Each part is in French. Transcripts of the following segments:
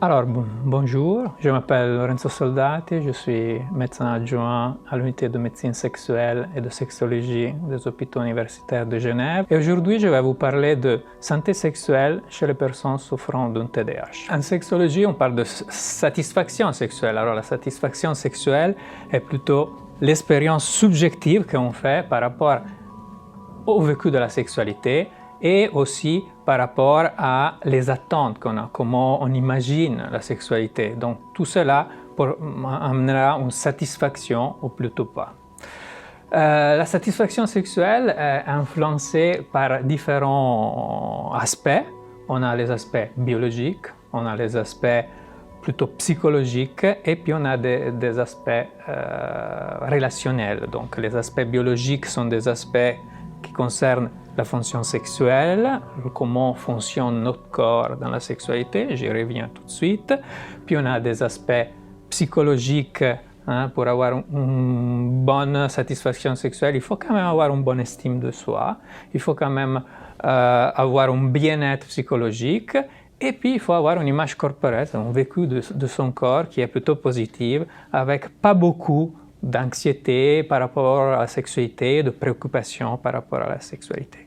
Alors, bonjour, je m'appelle Lorenzo Soldati, je suis médecin adjoint à l'unité de médecine sexuelle et de sexologie des hôpitaux universitaires de Genève. Et aujourd'hui, je vais vous parler de santé sexuelle chez les personnes souffrant d'un TDAH. En sexologie, on parle de satisfaction sexuelle. Alors, la satisfaction sexuelle est plutôt l'expérience subjective qu'on fait par rapport au vécu de la sexualité et aussi par rapport à les attentes qu'on a, comment on imagine la sexualité. Donc tout cela amènera une satisfaction ou plutôt pas. La satisfaction sexuelle est influencée par différents aspects. On a les aspects biologiques, on a les aspects plutôt psychologiques et puis on a des aspects relationnels. Donc les aspects biologiques sont des aspects qui concernent la fonction sexuelle, comment fonctionne notre corps dans la sexualité, j'y reviens tout de suite. Puis on a des aspects psychologiques, pour avoir une bonne satisfaction sexuelle, il faut quand même avoir une bonne estime de soi, il faut quand même avoir un bien-être psychologique, et puis il faut avoir une image corporelle, un vécu de son corps qui est plutôt positive, avec pas beaucoup d'anxiété par rapport à la sexualité, de préoccupation par rapport à la sexualité.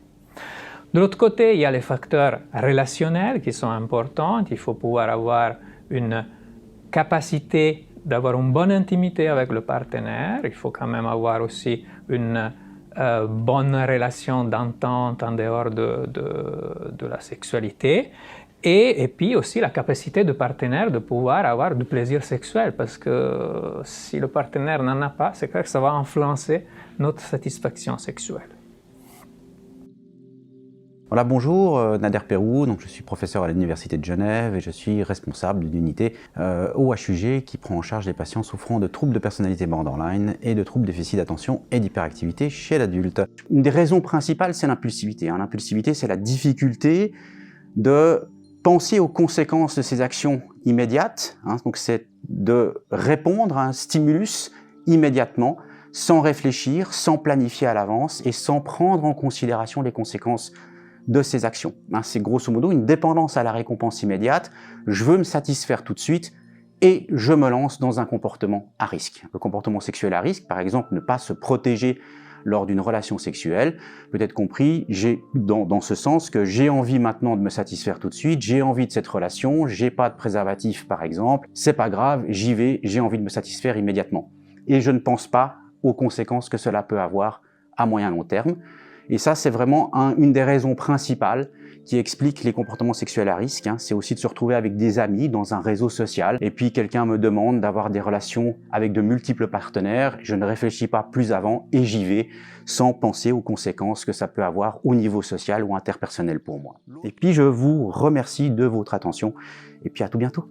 De l'autre côté, il y a les facteurs relationnels qui sont importants. Il faut pouvoir avoir une capacité d'avoir une bonne intimité avec le partenaire. Il faut quand même avoir aussi une bonne relation d'entente en dehors de la sexualité. Et puis aussi la capacité du partenaire de pouvoir avoir du plaisir sexuel, parce que si le partenaire n'en a pas, c'est clair que ça va influencer notre satisfaction sexuelle. Voilà, bonjour, Nader Perrou, donc je suis professeur à l'Université de Genève et je suis responsable d'une unité au HUG qui prend en charge les patients souffrant de troubles de personnalité borderline et de troubles déficit d'attention et d'hyperactivité chez l'adulte. Une des raisons principales, c'est l'impulsivité. L'impulsivité, c'est la difficulté de penser aux conséquences de ses actions immédiates, donc c'est de répondre à un stimulus immédiatement, sans réfléchir, sans planifier à l'avance et sans prendre en considération les conséquences de ses actions. C'est grosso modo une dépendance à la récompense immédiate. Je veux me satisfaire tout de suite et je me lance dans un comportement à risque. Le comportement sexuel à risque, par exemple, ne pas se protéger lors d'une relation sexuelle, peut être compris dans ce sens que j'ai envie maintenant de me satisfaire tout de suite, j'ai envie de cette relation, j'ai pas de préservatif par exemple, c'est pas grave, j'y vais, j'ai envie de me satisfaire immédiatement. Et je ne pense pas aux conséquences que cela peut avoir à moyen long terme. Et ça, c'est vraiment une des raisons principales qui explique les comportements sexuels à risque. C'est aussi de se retrouver avec des amis dans un réseau social. Et puis quelqu'un me demande d'avoir des relations avec de multiples partenaires. Je ne réfléchis pas plus avant et j'y vais sans penser aux conséquences que ça peut avoir au niveau social ou interpersonnel pour moi. Et puis je vous remercie de votre attention et puis à tout bientôt.